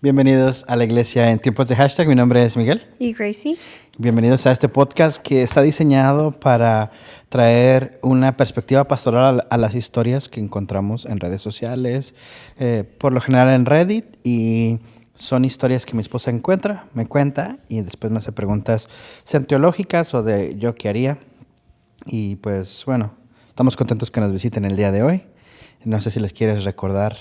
Bienvenidos a la iglesia en tiempos de hashtag. Mi nombre es Miguel. Y Gracie. Bienvenidos a este podcast que está diseñado para traer una perspectiva pastoral a las historias que encontramos en redes sociales, por lo general en Reddit, y son historias que mi esposa me cuenta y después me hace preguntas, sean teológicas o de yo qué haría. Y pues bueno, estamos contentos que nos visiten el día de hoy. No sé si les quieres recordar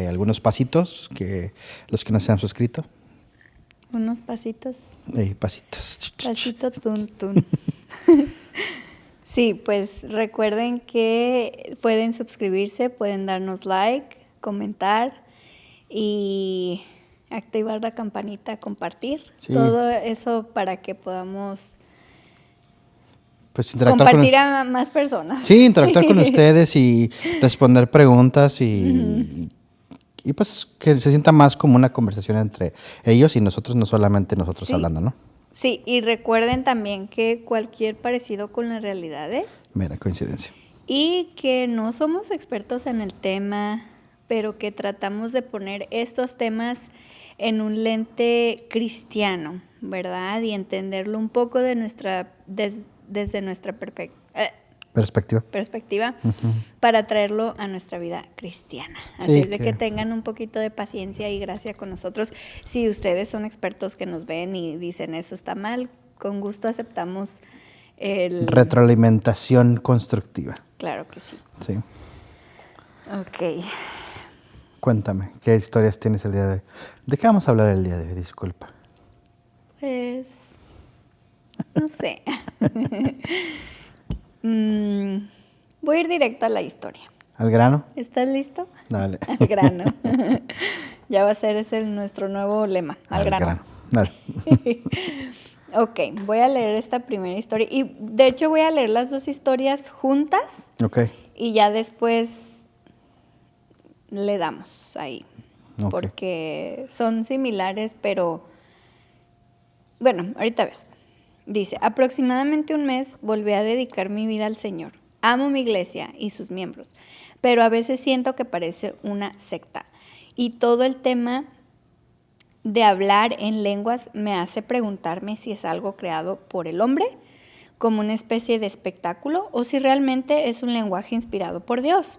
algunos pasitos que los que no se han suscrito. Unos pasitos. Pasitos. Pasito tun tun. Sí, pues recuerden que pueden suscribirse, pueden darnos like, comentar y activar la campanita, compartir. Sí. Todo eso para que podamos pues interactuar compartir a más personas. Sí, interactuar con ustedes y responder preguntas y pues que se sienta más como una conversación entre ellos y nosotros, no solamente nosotros hablando, ¿no? Sí, y recuerden también que cualquier parecido con la realidad es mera coincidencia. Y que no somos expertos en el tema, pero que tratamos de poner estos temas en un lente cristiano, ¿verdad? Y entenderlo un poco de desde nuestra perspectiva para traerlo a nuestra vida cristiana. Así es de que tengan un poquito de paciencia y gracia con nosotros. Si ustedes son expertos que nos ven y dicen eso está mal, con gusto aceptamos retroalimentación constructiva. Claro que sí. Sí. Ok. Cuéntame, ¿qué historias tienes el día de hoy? ¿De qué vamos a hablar el día de hoy? Disculpa. Pues, no sé. Voy a ir directo a la historia. ¿Al grano? ¿Estás listo? Dale. Al grano. Ya va a ser nuestro nuevo lema. Al grano. Dale. Ok, voy a leer esta primera historia. Y de hecho voy a leer las dos historias juntas. Ok. Y ya después le damos ahí. Okay. Porque son similares, pero bueno, ahorita ves. Dice, aproximadamente un mes volví a dedicar mi vida al Señor. Amo mi iglesia y sus miembros, pero a veces siento que parece una secta. Y todo el tema de hablar en lenguas me hace preguntarme si es algo creado por el hombre, como una especie de espectáculo, o si realmente es un lenguaje inspirado por Dios.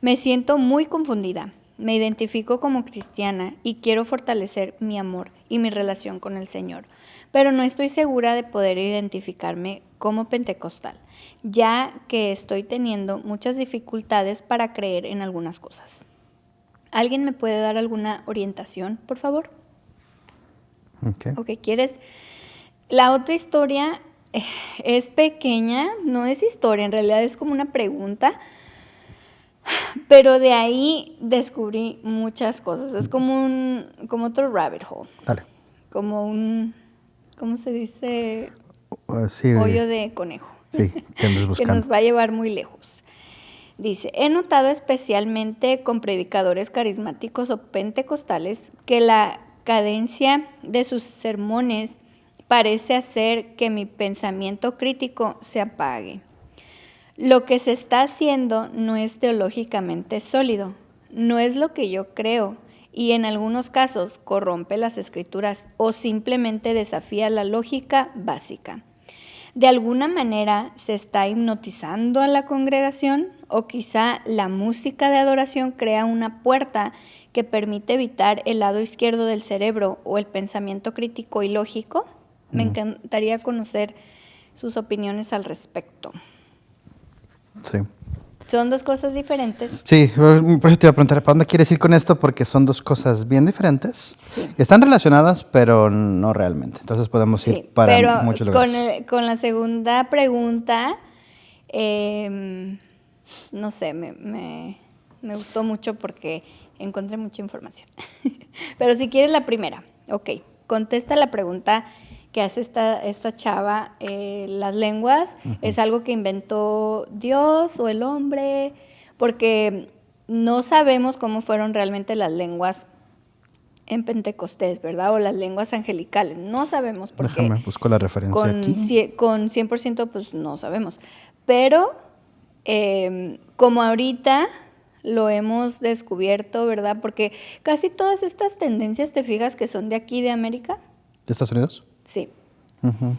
Me siento muy confundida. Me identifico como cristiana y quiero fortalecer mi amor y mi relación con el Señor, pero no estoy segura de poder identificarme como pentecostal, ya que estoy teniendo muchas dificultades para creer en algunas cosas. ¿Alguien me puede dar alguna orientación, por favor? Ok, ¿quieres? La otra historia es pequeña, no es historia, en realidad es como una pregunta. Pero de ahí descubrí muchas cosas. Es como otro rabbit hole. Dale. Como un, ¿cómo se dice? Sí, hoyo de conejo. Sí, que andas buscando. Que nos va a llevar muy lejos. Dice, he notado especialmente con predicadores carismáticos o pentecostales que la cadencia de sus sermones parece hacer que mi pensamiento crítico se apague. Lo que se está haciendo no es teológicamente sólido, no es lo que yo creo y en algunos casos corrompe las escrituras o simplemente desafía la lógica básica. De alguna manera se está hipnotizando a la congregación o quizá la música de adoración crea una puerta que permite evitar el lado izquierdo del cerebro o el pensamiento crítico y lógico. Me encantaría conocer sus opiniones al respecto. Sí. ¿Son dos cosas diferentes? Sí, por eso te iba a preguntar, ¿para dónde quieres ir con esto? Porque son dos cosas bien diferentes. Sí. Están relacionadas, pero no realmente. Entonces podemos ir para muchos lugares. Con la segunda pregunta, no sé, me gustó mucho porque encontré mucha información. Pero si quieres la primera, ok, contesta la pregunta que hace esta chava. Las lenguas es algo que inventó Dios o el hombre, porque no sabemos cómo fueron realmente las lenguas en Pentecostés, ¿verdad? O las lenguas angelicales, no sabemos por qué. Déjame, busco la referencia aquí. Con 100% pues no sabemos, pero como ahorita lo hemos descubierto, ¿verdad? Porque casi todas estas tendencias, ¿te fijas que son de aquí, de América? ¿De Estados Unidos? Sí. Uh-huh.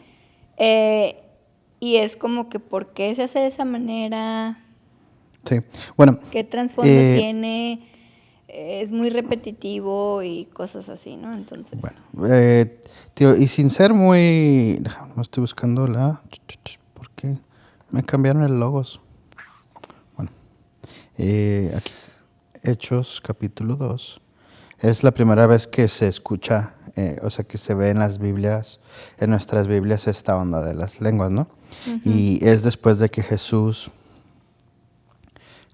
Y es como que, ¿por qué se hace de esa manera? Sí, bueno. ¿Qué trasfondo tiene? Es muy repetitivo y cosas así, ¿no? Entonces. Bueno, tío, y sin ser muy... No estoy buscando ¿por qué me cambiaron el logos? Bueno, aquí, Hechos capítulo 2. Es la primera vez que se escucha, o sea, que se ve en las Biblias, en nuestras Biblias, esta onda de las lenguas, ¿no? Uh-huh. Y es después de que Jesús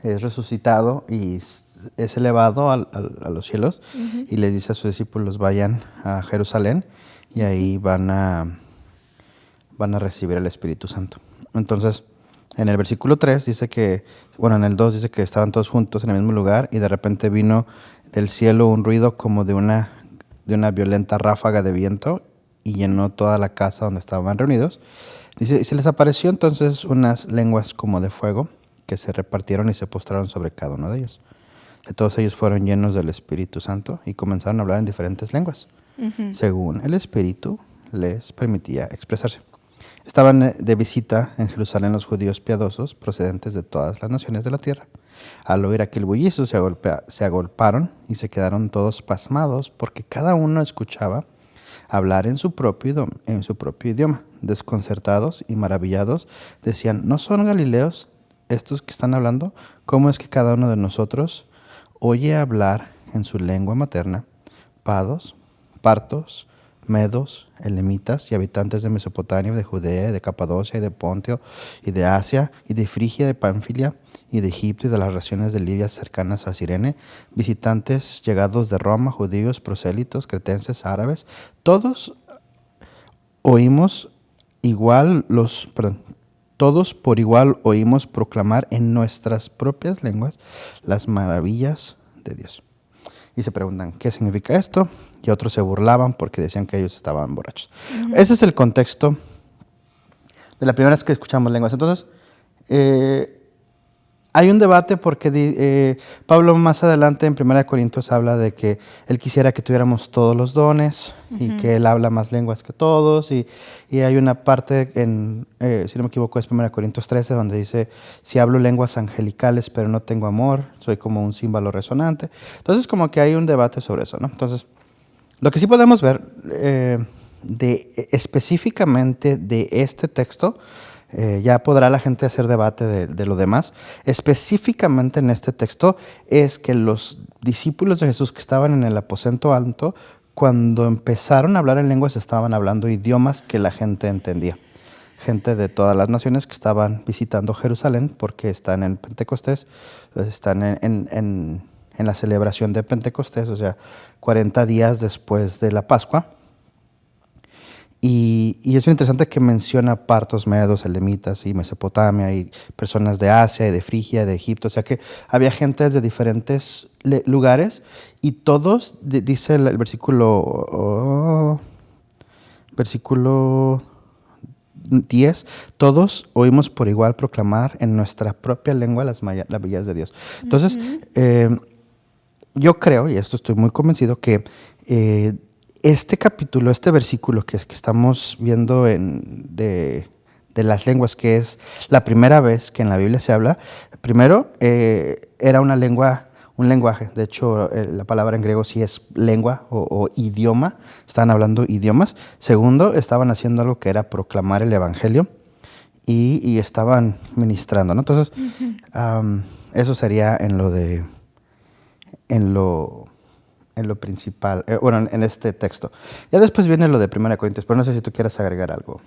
es resucitado y es elevado a los cielos, uh-huh, y les dice a sus discípulos, vayan a Jerusalén y ahí van a recibir el Espíritu Santo. Entonces, en el versículo 3 dice que, bueno, en el 2 dice que estaban todos juntos en el mismo lugar y de repente vino del cielo un ruido como de una violenta ráfaga de viento y llenó toda la casa donde estaban reunidos. Dice, y se les apareció entonces unas lenguas como de fuego que se repartieron y se postraron sobre cada uno de ellos. De todos ellos fueron llenos del Espíritu Santo y comenzaron a hablar en diferentes lenguas, uh-huh, según el Espíritu les permitía expresarse. Estaban de visita en Jerusalén los judíos piadosos procedentes de todas las naciones de la tierra. Al oír aquel bullicio se agolparon y se quedaron todos pasmados porque cada uno escuchaba hablar en su propio idioma. Desconcertados y maravillados decían, ¿no son galileos estos que están hablando? ¿Cómo es que cada uno de nosotros oye hablar en su lengua materna? Partos, medos, elamitas y habitantes de Mesopotamia, de Judea, de Capadocia y de Ponto y de Asia y de Frigia, de Panfilia y de Egipto y de las regiones de Libia cercanas a Cirene, visitantes llegados de Roma, judíos, prosélitos, cretenses, árabes, todos por igual oímos proclamar en nuestras propias lenguas las maravillas de Dios. Y se preguntan, ¿qué significa esto? Y otros se burlaban porque decían que ellos estaban borrachos. Uh-huh. Ese es el contexto de la primera vez que escuchamos lenguas. Entonces, hay un debate porque Pablo más adelante en 1 Corintios habla de que él quisiera que tuviéramos todos los dones, uh-huh, y que él habla más lenguas que todos. Y hay una parte, si no me equivoco, es 1 Corintios 13, donde dice, si hablo lenguas angelicales pero no tengo amor, soy como un címbalo resonante. Entonces como que hay un debate sobre eso, ¿no? Entonces, lo que sí podemos ver específicamente de este texto, ya podrá la gente hacer debate de lo demás. Específicamente en este texto es que los discípulos de Jesús que estaban en el aposento alto, cuando empezaron a hablar en lenguas, estaban hablando idiomas que la gente entendía. Gente de todas las naciones que estaban visitando Jerusalén porque están en Pentecostés, están en la celebración de Pentecostés, o sea, 40 días después de la Pascua. Y es muy interesante que menciona partos, medos, elamitas y Mesopotamia y personas de Asia y de Frigia, de Egipto. O sea que había gente de diferentes lugares y todos, dice el versículo 10, todos oímos por igual proclamar en nuestra propia lengua las maravillas de Dios. Entonces, uh-huh, yo creo, y esto estoy muy convencido, que este capítulo, este versículo que estamos viendo de las lenguas, que es la primera vez que en la Biblia se habla, primero era un lenguaje. De hecho, la palabra en griego sí es lengua o idioma. Estaban hablando idiomas. Segundo, estaban haciendo algo que era proclamar el evangelio y estaban ministrando, ¿no? Entonces, uh-huh, eso sería en lo principal, en este texto. Ya después viene lo de 1 Corintios, pero no sé si tú quieres agregar algo,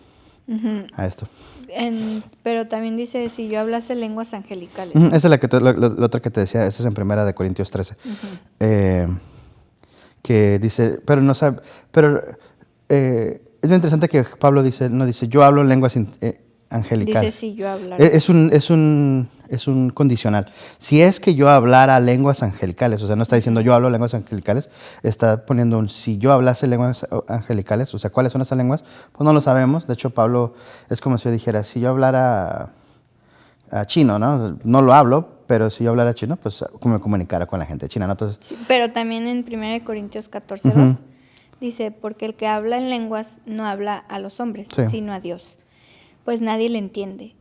uh-huh, a esto. Pero también dice, si yo hablase lenguas angelicales. Uh-huh, esa es la otra que te decía, esa es en 1 Corintios 13. Uh-huh. Que dice, es muy interesante que Pablo no dice, yo hablo lenguas angelicales. Dice, si yo hablara. Es un condicional. Si es que yo hablara lenguas angelicales, o sea, no está diciendo yo hablo lenguas angelicales, está poniendo si yo hablase lenguas angelicales, o sea, ¿cuáles son esas lenguas? Pues no lo sabemos. De hecho, Pablo es como si yo dijera, si yo hablara chino, ¿no? No lo hablo, pero si yo hablara chino, pues como me comunicara con la gente china, ¿no? Entonces, sí, pero también en 1 Corintios 14:2 dice, porque el que habla en lenguas no habla a los hombres, sí. sino a Dios, pues nadie le entiende,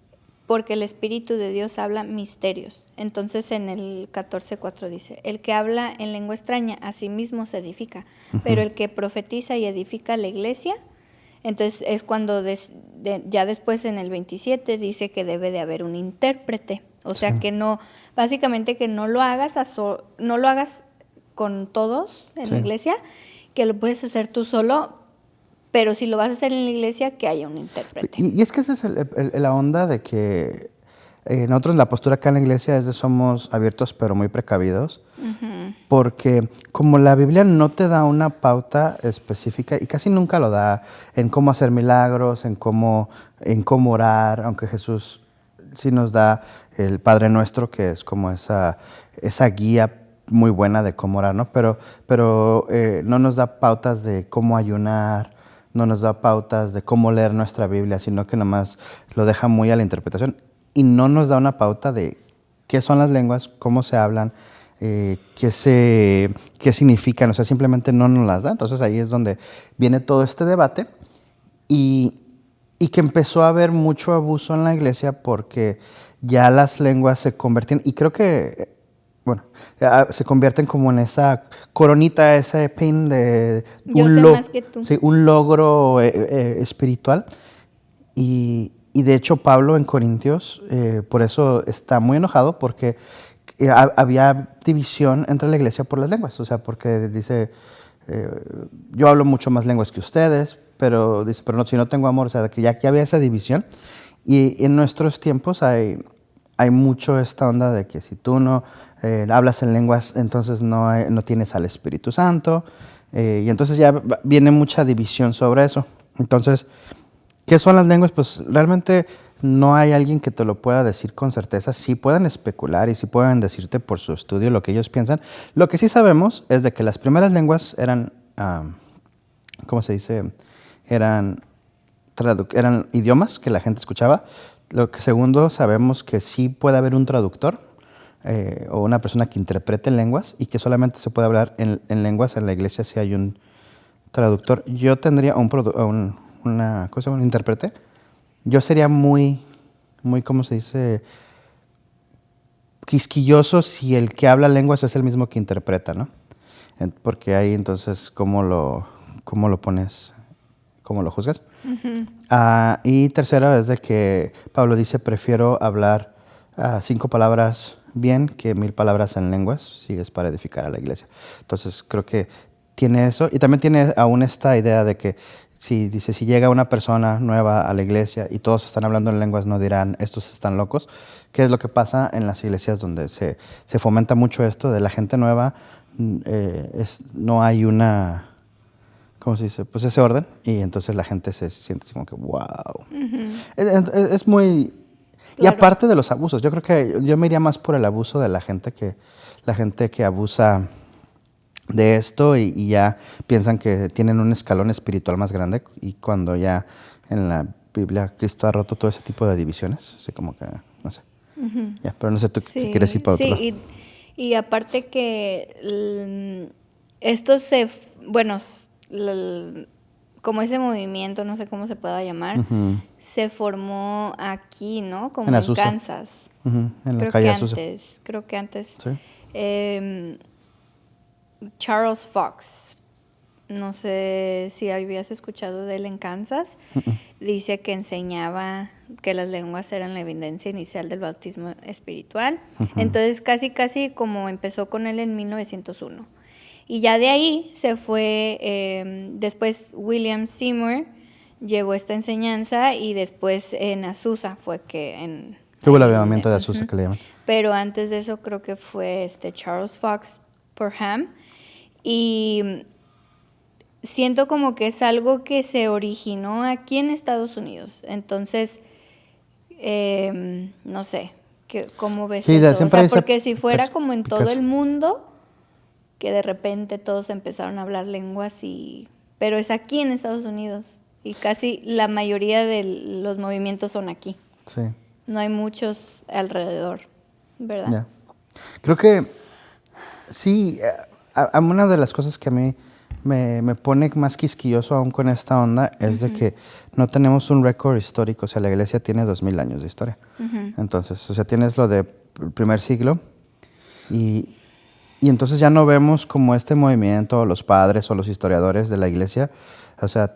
porque el Espíritu de Dios habla misterios. Entonces en el 14:4 dice, el que habla en lengua extraña a sí mismo se edifica, pero el que profetiza y edifica la iglesia, entonces es cuando ya después en el 27 dice que debe de haber un intérprete. O sea, Sí. que no, básicamente que no lo hagas no lo hagas con todos en Sí. la iglesia, que lo puedes hacer tú solo, pero si lo vas a hacer en la iglesia, que haya un intérprete. Y es que esa es la onda de que nosotros la postura acá en la iglesia es de somos abiertos pero muy precavidos, porque como la Biblia no te da una pauta específica y casi nunca lo da en cómo hacer milagros, en cómo orar, aunque Jesús sí nos da el Padre Nuestro, que es como esa guía muy buena de cómo orar, ¿no? Pero no nos da pautas de cómo ayunar, no nos da pautas de cómo leer nuestra Biblia, sino que nomás lo deja muy a la interpretación y no nos da una pauta de qué son las lenguas, cómo se hablan, qué significan, o sea, simplemente no nos las da. Entonces ahí es donde viene todo este debate y que empezó a haber mucho abuso en la iglesia porque ya las lenguas se convertían, y creo que, bueno, se convierten como en esa coronita, ese pin de Yo sé más que tú. sí, un logro espiritual. Y de hecho Pablo en Corintios, por eso está muy enojado, porque había división entre la iglesia por las lenguas. O sea, porque dice, yo hablo mucho más lenguas que ustedes, pero dice, pero no, si no tengo amor, o sea, que ya había esa división. Y en nuestros tiempos hay mucho esta onda de que si tú no hablas en lenguas, entonces no tienes al Espíritu Santo. Y entonces ya viene mucha división sobre eso. Entonces, ¿qué son las lenguas? Pues realmente no hay alguien que te lo pueda decir con certeza. Sí pueden especular y sí pueden decirte por su estudio lo que ellos piensan. Lo que sí sabemos es de que las primeras lenguas eran, ¿cómo se dice? Eran idiomas que la gente escuchaba. Lo que segundo, sabemos que sí puede haber un traductor o una persona que interprete lenguas y que solamente se puede hablar en lenguas. En la iglesia si hay un traductor. Yo tendría un intérprete. Yo sería muy, ¿cómo se dice? Quisquilloso si el que habla lenguas es el mismo que interpreta, ¿no? Porque ahí entonces, ¿cómo lo pones? ¿Cómo lo juzgas? Y tercero es de que Pablo dice, prefiero hablar 5 palabras bien que 1000 palabras en lenguas, si es para edificar a la iglesia. Entonces creo que tiene eso. Y también tiene aún esta idea de que si llega una persona nueva a la iglesia y todos están hablando en lenguas, no dirán, estos están locos. ¿Qué es lo que pasa en las iglesias donde se fomenta mucho esto de la gente nueva? No hay una, ¿cómo se dice? Pues ese orden, y entonces la gente se siente así como que, wow. Es muy... Claro. Y aparte de los abusos, yo creo que yo me iría más por el abuso de la gente que abusa de esto y ya piensan que tienen un escalón espiritual más grande, y cuando ya en la Biblia Cristo ha roto todo ese tipo de divisiones, así como que, no sé. Ya, pero no sé tú si quieres ir para otro lado. Y aparte que esto como ese movimiento, no sé cómo se pueda llamar, se formó aquí, ¿no? Como en Kansas. En la calle Azusa. Creo que antes. Sí. Charles Fox, no sé si habías escuchado de él en Kansas, dice que enseñaba que las lenguas eran la evidencia inicial del bautismo espiritual. Entonces casi como empezó con él en 1901. Y ya de ahí se fue, después William Seymour llevó esta enseñanza, y después en Azusa fue que ¿Qué hubo el avivamiento de Azusa que le llaman? Pero antes de eso creo que fue Charles Fox Parham. Y siento como que es algo que se originó aquí en Estados Unidos. Entonces, no sé, ¿cómo ves eso? O sea, porque si fuera como en todo el mundo, que de repente todos empezaron a hablar lenguas, pero es aquí en Estados Unidos. Y casi la mayoría de los movimientos son aquí. Sí. No hay muchos alrededor, ¿verdad? Yeah. Creo que sí, una de las cosas que a mí me pone más quisquilloso aún con esta onda es de que no tenemos un récord histórico. O sea, la iglesia tiene 2000 años de historia. Entonces, o sea, tienes lo del primer siglo y entonces ya no vemos como este movimiento, los padres o los historiadores de la iglesia, o sea,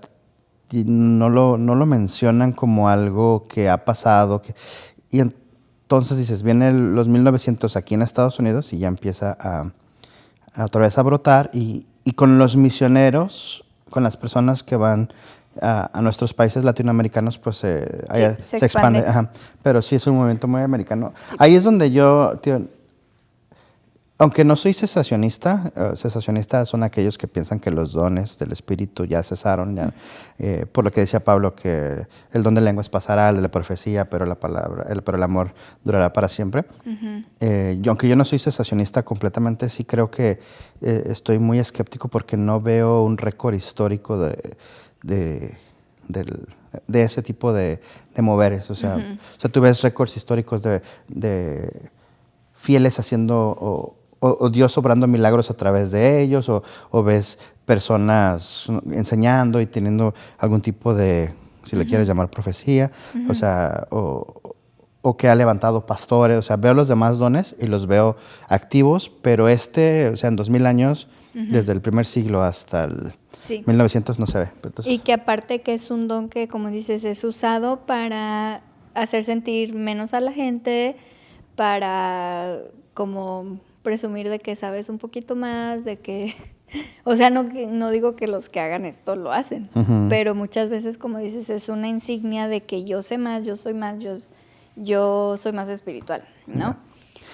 no lo mencionan como algo que ha pasado. Y entonces dices, vienen los 1900 aquí en Estados Unidos y ya empieza a otra vez a brotar y con los misioneros, con las personas que van a nuestros países latinoamericanos, pues se expande. Ajá. Pero sí es un movimiento muy americano. Sí. Ahí es donde yo, tío, aunque no soy cesacionista, cesacionistas son aquellos que piensan que los dones del Espíritu ya cesaron, ya, por lo que decía Pablo, que el don de lenguas pasará, el de la profecía, pero pero el amor durará para siempre. Aunque yo no soy cesacionista completamente, sí creo que estoy muy escéptico porque no veo un récord histórico de ese tipo de moveres. O sea, tú ves récords históricos de fieles haciendo o Dios obrando milagros a través de ellos, o ves personas enseñando y teniendo algún tipo de, si le quieres llamar profecía, o sea, o que ha levantado pastores. O sea, veo los demás dones y los veo activos, pero o sea, en 2000 años, desde el primer siglo hasta el 1900 no se ve. Entonces, y que aparte que es un don que, como dices, es usado para hacer sentir menos a la gente, para como presumir de que sabes un poquito más, de que, o sea, no digo que los que hagan esto lo hacen, pero muchas veces, como dices, es una insignia de que yo sé más, yo soy más, yo soy más espiritual, ¿no?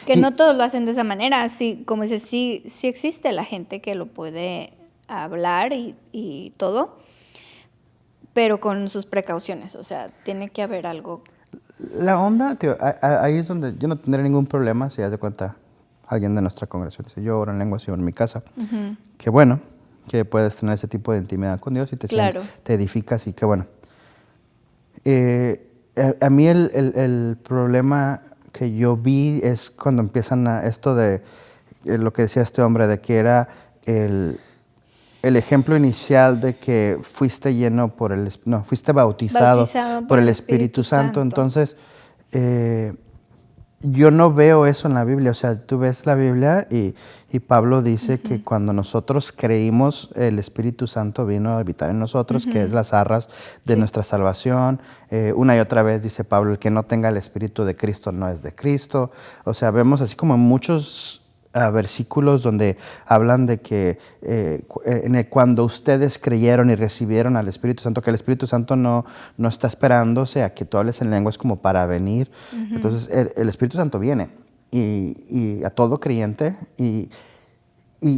Que no todos lo hacen de esa manera. Sí, como dices, sí existe la gente que lo puede hablar y todo, pero con sus precauciones. O sea, tiene que haber algo. La onda, tío, ahí es donde yo no tendré ningún problema si das de cuenta alguien de nuestra congregación dice, yo oro en lenguas y oro en mi casa. Qué bueno que puedes tener ese tipo de intimidad con Dios y te edificas y qué bueno. A mí el problema que yo vi es cuando empiezan esto de lo que decía este hombre, de que era el ejemplo inicial de que fuiste lleno fuiste bautizado por el Espíritu Santo. Entonces, yo no veo eso en la Biblia. O sea, tú ves la Biblia y Pablo dice que cuando nosotros creímos, el Espíritu Santo vino a habitar en nosotros, que es las arras de nuestra salvación. Una y otra vez dice Pablo, el que no tenga el Espíritu de Cristo no es de Cristo. O sea, vemos así como muchos versículos donde hablan de que cuando ustedes creyeron y recibieron al Espíritu Santo, que el Espíritu Santo no está esperándose a que tú hables en lenguas como para venir. Entonces el Espíritu Santo viene y a todo creyente y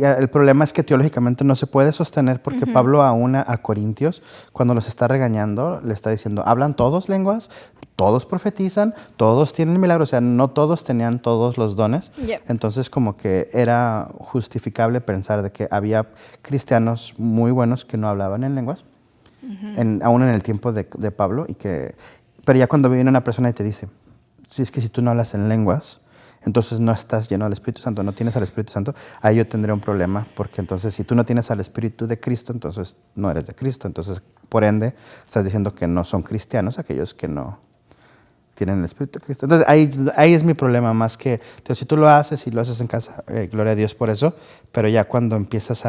el problema es que teológicamente no se puede sostener porque Pablo aún a Corintios, cuando los está regañando, le está diciendo, ¿hablan todos lenguas? Todos profetizan, todos tienen milagros. O sea, no todos tenían todos los dones. Entonces como que era justificable pensar de que había cristianos muy buenos que no hablaban en lenguas, aún en el tiempo de Pablo. Pero ya cuando viene una persona y te dice, si tú no hablas en lenguas, entonces no estás lleno del Espíritu Santo, no tienes al Espíritu Santo, ahí yo tendré un problema, porque entonces si tú no tienes al Espíritu de Cristo, entonces no eres de Cristo. Entonces, por ende, estás diciendo que no son cristianos aquellos que no tienen el Espíritu de Cristo. Entonces, ahí es mi problema, más que, entonces, si tú lo haces y lo haces en casa, gloria a Dios por eso, pero ya cuando empiezas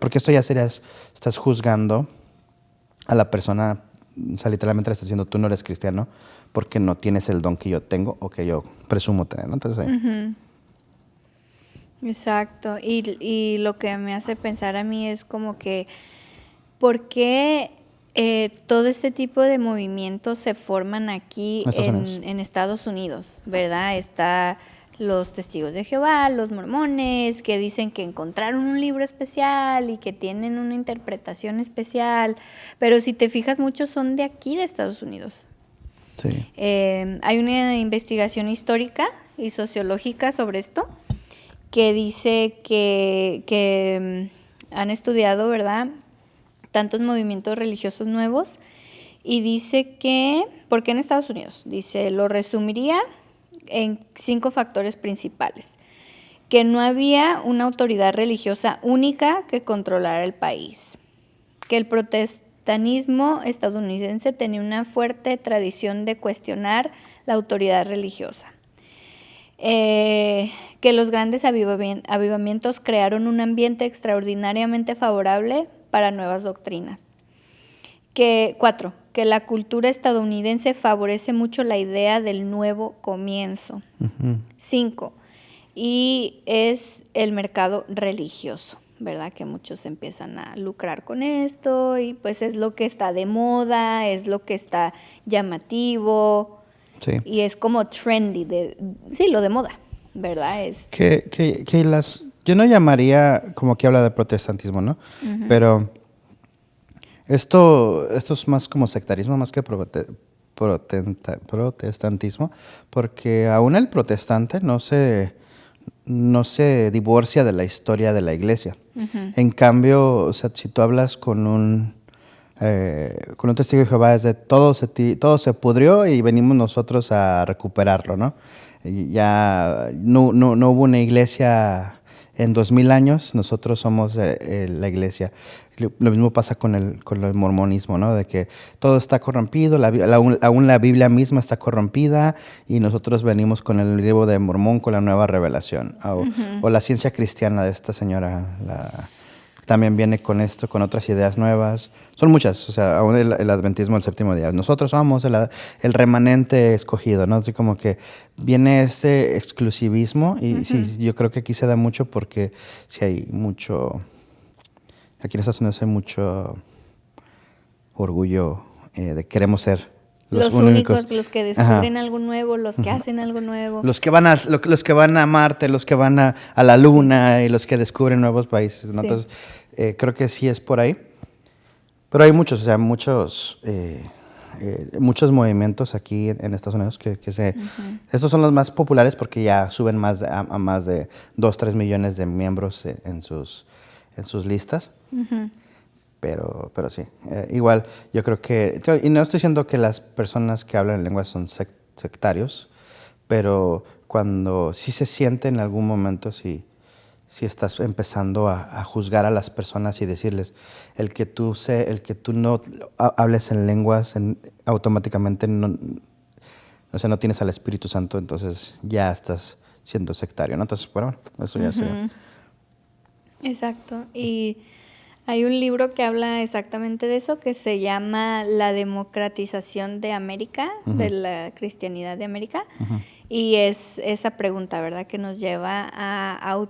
porque esto ya estás juzgando a la persona, o sea, literalmente le estás diciendo, tú no eres cristiano, porque no tienes el don que yo tengo o que yo presumo tener, ¿no? Entonces, Exacto. Y lo que me hace pensar a mí es como que, ¿por qué todo este tipo de movimientos se forman aquí en Estados Unidos, ¿verdad? Está los testigos de Jehová, los mormones, que dicen que encontraron un libro especial y que tienen una interpretación especial, pero si te fijas, muchos son de aquí, de Estados Unidos. Sí. Hay una investigación histórica y sociológica sobre esto que dice que han estudiado, ¿verdad?, tantos movimientos religiosos nuevos y dice que, ¿por qué en Estados Unidos? Dice, lo resumiría en 5 factores principales, que no había una autoridad religiosa única que controlara el país, que el protestantismo estadounidense tenía una fuerte tradición de cuestionar la autoridad religiosa, que los grandes avivamientos crearon un ambiente extraordinariamente favorable para nuevas doctrinas. 4. Que la cultura estadounidense favorece mucho la idea del nuevo comienzo. 5. Y es el mercado religioso, ¿verdad? Que muchos empiezan a lucrar con esto y pues es lo que está de moda, es lo que está llamativo. Sí. Y es como trendy, lo de moda, ¿verdad? Yo no llamaría, como que habla de protestantismo, ¿no? Pero esto es más como sectarismo, más que protestantismo, porque aún el protestante no se divorcia de la historia de la iglesia. En cambio, o sea, si tú hablas con un testigo de Jehová, es de todo se pudrió y venimos nosotros a recuperarlo, ¿no? Y ya no hubo una iglesia en 2000 años, nosotros somos la iglesia. Lo mismo pasa con el mormonismo, ¿no? De que todo está corrompido, aún la Biblia misma está corrompida y nosotros venimos con el libro de Mormón, con la nueva revelación. O la ciencia cristiana de esta señora, también viene con esto, con otras ideas nuevas. Son muchas, o sea, aún el adventismo del séptimo día. Nosotros somos el remanente escogido, ¿no? Así como que viene ese exclusivismo y sí, yo creo que aquí se da mucho porque sí hay mucho... Aquí en Estados Unidos hay mucho orgullo de queremos ser los únicos, los que descubren algo nuevo, los que hacen algo nuevo. Los que van a Marte, los que van a la Luna y los que descubren nuevos países, ¿no? Sí. Entonces, creo que sí es por ahí. Pero hay muchos, o sea, muchos movimientos aquí en Estados Unidos que estos son los más populares porque ya suben a más de 2-3 millones de miembros en sus listas. Pero sí, igual yo creo que, y no estoy diciendo que las personas que hablan lenguas son sectarios, pero cuando sí se siente en algún momento, si estás empezando a juzgar a las personas y decirles, el que tú no hables en lenguas, automáticamente no tienes al Espíritu Santo, entonces ya estás siendo sectario, ¿no? Entonces, bueno, eso ya sería. Exacto, y hay un libro que habla exactamente de eso, que se llama La democratización de América, de la cristianidad de América, y es esa pregunta, ¿verdad?, que nos lleva a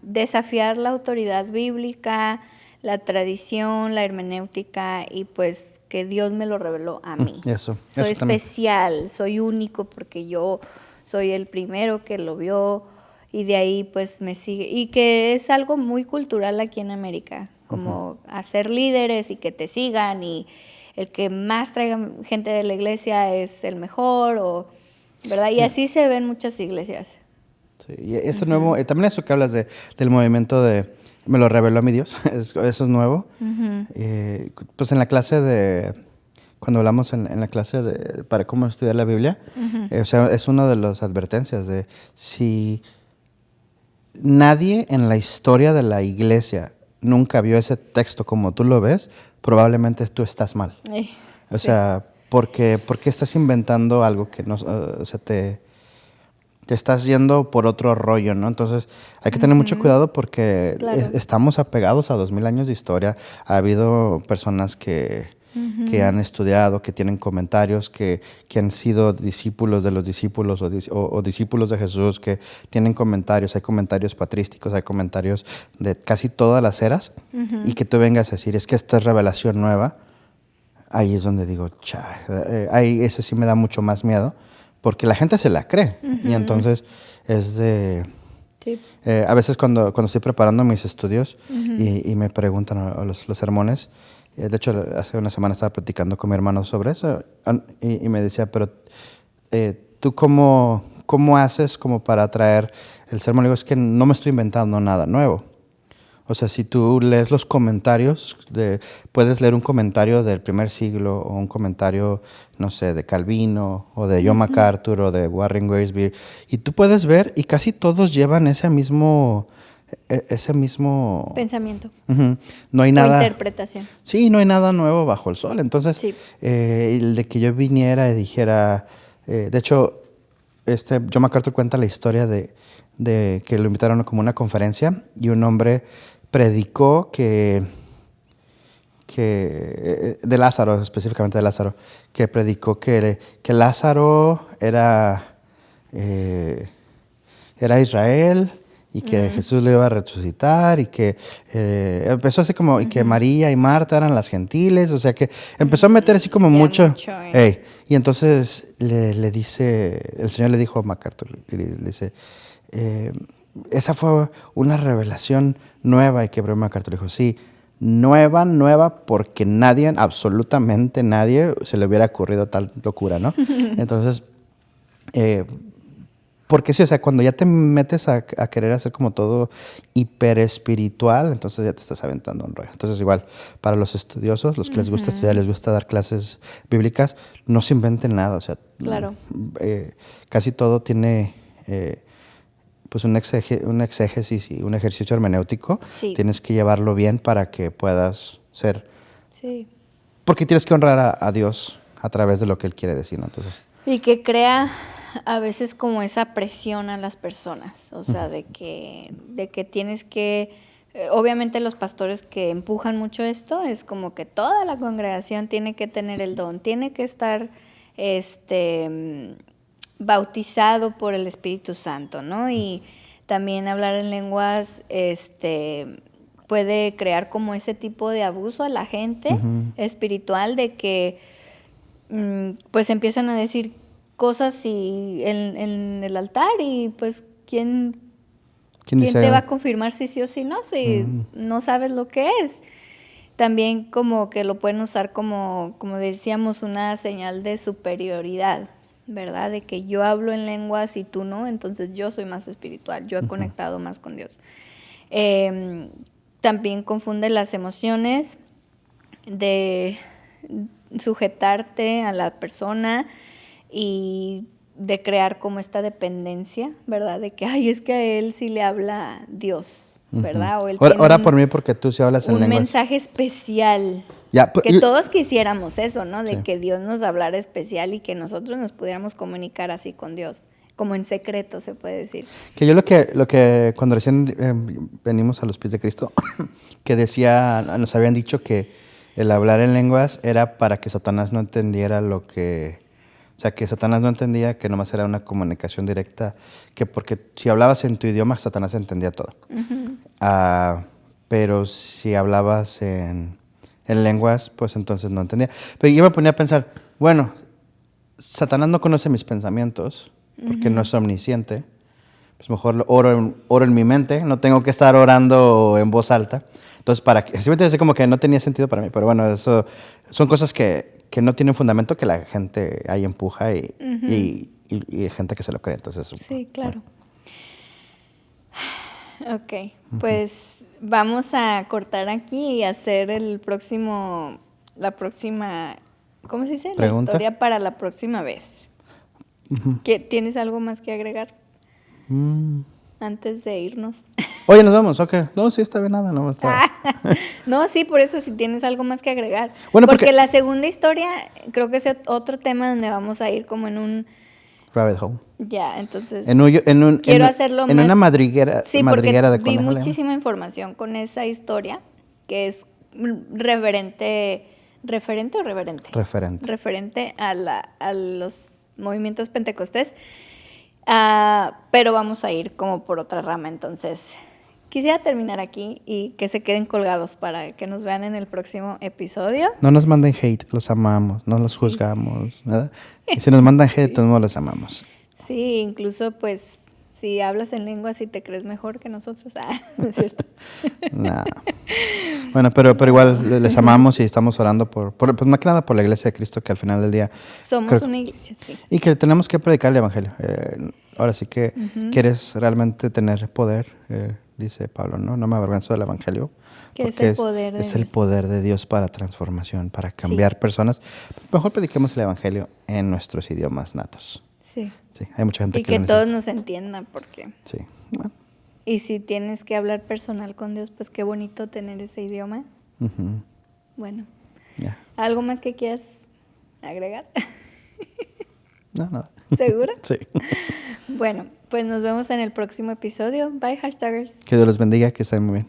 desafiar la autoridad bíblica, la tradición, la hermenéutica, y pues que Dios me lo reveló a mí. Soy especial, también. Soy único porque yo soy el primero que lo vio. Y de ahí pues me sigue. Y que es algo muy cultural aquí en América, como hacer líderes y que te sigan y el que más traiga gente de la iglesia es el mejor, ¿verdad? Y así se ven muchas iglesias. Sí, y eso nuevo, también eso que hablas del movimiento de me lo reveló a mi Dios, eso es nuevo. Pues en la clase cuando hablamos en la clase para cómo estudiar la Biblia, o sea, es una de las advertencias de si... Nadie en la historia de la iglesia nunca vio ese texto como tú lo ves, probablemente tú estás mal. O sea, ¿por qué estás inventando algo que no, o sea, te estás yendo por otro rollo, ¿no? Entonces, hay que tener mucho cuidado porque estamos apegados a 2000 años de historia. Ha habido personas que han estudiado, que tienen comentarios, que han sido discípulos de los discípulos o discípulos de Jesús, que tienen comentarios. Hay comentarios patrísticos, hay comentarios de casi todas las eras, y que tú vengas a decir, es que esta es revelación nueva. Ahí es donde digo, eso sí me da mucho más miedo, porque la gente se la cree. Y entonces es de... Sí. A veces cuando estoy preparando mis estudios y me preguntan los sermones, de hecho, hace una semana estaba platicando con mi hermano sobre eso y me decía, pero ¿tú cómo haces como para traer el sermón? Le digo, es que no me estoy inventando nada nuevo. O sea, si tú lees los comentarios, puedes leer un comentario del primer siglo o un comentario, no sé, de Calvino o de John MacArthur o de Warren Wiersbe, y tú puedes ver y casi todos llevan ese mismo pensamiento. No hay o nada. Interpretación. Sí, no hay nada nuevo bajo el sol. Entonces, Sí. El de que yo viniera y dijera, de hecho, John MacArthur cuenta la historia de que lo invitaron como una conferencia y un hombre predicó de Lázaro, específicamente de Lázaro, que predicó que Lázaro era Israel y que Jesús lo iba a resucitar y que empezó así como, y que María y Marta eran las gentiles, o sea que empezó a meter así como mucho. Y entonces le dice, el Señor le dijo a MacArthur, le dice, esa fue una revelación nueva, y que MacArthur dijo, sí, nueva, porque nadie, absolutamente nadie, se le hubiera ocurrido tal locura, ¿no? Entonces, porque sí, o sea, cuando ya te metes a querer hacer como todo hiper espiritual, entonces ya te estás aventando un rollo. Entonces, igual, para los estudiosos, los que les gusta estudiar, les gusta dar clases bíblicas, no se inventen nada, o sea, claro. Casi todo tiene pues un exégesis y un ejercicio hermenéutico. Sí. Tienes que llevarlo bien para que puedas ser. Sí. Porque tienes que honrar a Dios a través de lo que Él quiere decir, ¿no? Entonces, y que crea a veces como esa presión a las personas, o sea, de que tienes que, obviamente los pastores que empujan mucho esto, es como que toda la congregación tiene que tener el don, tiene que estar bautizado por el Espíritu Santo, ¿no? Y también hablar en lenguas puede crear como ese tipo de abuso a la gente espiritual, de que pues empiezan a decir cosas en el altar, y pues ¿quién te va a confirmar si sí o si no? Si no sabes lo que es. También como que lo pueden usar como decíamos, una señal de superioridad, ¿verdad? De que yo hablo en lenguas y tú no, entonces yo soy más espiritual, yo he conectado más con Dios. También confunde las emociones de sujetarte a la persona y de crear como esta dependencia, ¿verdad? De que, ay, es que a él sí le habla Dios, ¿verdad? O él ora por mí porque tú sí hablas en lenguas. Un mensaje especial. Que todos quisiéramos eso, ¿no? De que Dios nos hablara especial y que nosotros nos pudiéramos comunicar así con Dios, como en secreto, se puede decir. Que yo lo que cuando recién venimos a los pies de Cristo, que nos habían dicho que el hablar en lenguas era para que Satanás no entendiera o sea, que Satanás no entendía que nomás era una comunicación directa, que porque si hablabas en tu idioma, Satanás entendía todo. Pero si hablabas en lenguas, pues entonces no entendía. Pero yo me ponía a pensar, bueno, Satanás no conoce mis pensamientos, porque no es omnisciente. Pues mejor oro en mi mente, no tengo que estar orando en voz alta. Entonces, simplemente como que no tenía sentido para mí. Pero bueno, eso son cosas que no tienen fundamento, que la gente ahí empuja y hay gente que se lo cree. Entonces, sí, claro. Bueno. Ok, pues vamos a cortar aquí y hacer la próxima, ¿cómo se dice? ¿Pregunta? La historia para la próxima vez. ¿Tienes algo más que agregar? Antes de irnos. Oye, nos vamos, ok. No, sí, está bien, nada, no está. No, sí, por eso, si tienes algo más que agregar. Bueno, porque la segunda historia creo que es otro tema donde vamos a ir como en un rabbit hole. Ya, entonces quiero hacerlo en más, una madriguera sí, madriguera porque de vi conejo. muchísima información con esa historia, que es referente a los movimientos pentecostés. Pero vamos a ir como por otra rama, entonces quisiera terminar aquí y que se queden colgados para que nos vean en el próximo episodio. No nos manden hate, los amamos, no los juzgamos, ¿verdad? Y si nos mandan hate, todos no los amamos. Sí, incluso pues si hablas en lengua, si te crees mejor que nosotros. ¿No es cierto? No. Bueno, pero igual les amamos y estamos orando pues más que nada por la Iglesia de Cristo, que al final del día somos una iglesia, sí. Y que tenemos que predicar el Evangelio. Ahora sí que quieres realmente tener poder, dice Pablo, ¿no? No me avergüenzo del evangelio. Que es porque el poder de es Dios. el poder de Dios para transformación, para cambiar personas. Mejor prediquemos el evangelio en nuestros idiomas natos. Sí. Sí, hay mucha gente Y que lo que todos necesita. nos entiendan, porque... Sí, bueno. Y si tienes que hablar personal con Dios, pues qué bonito tener ese idioma. Ujú. Bueno. Ya. ¿Algo más que quieras agregar? No, nada. ¿Segura? Sí. Bueno, pues nos vemos en el próximo episodio. Bye, hashtaggers. Que Dios los bendiga, que estén muy bien.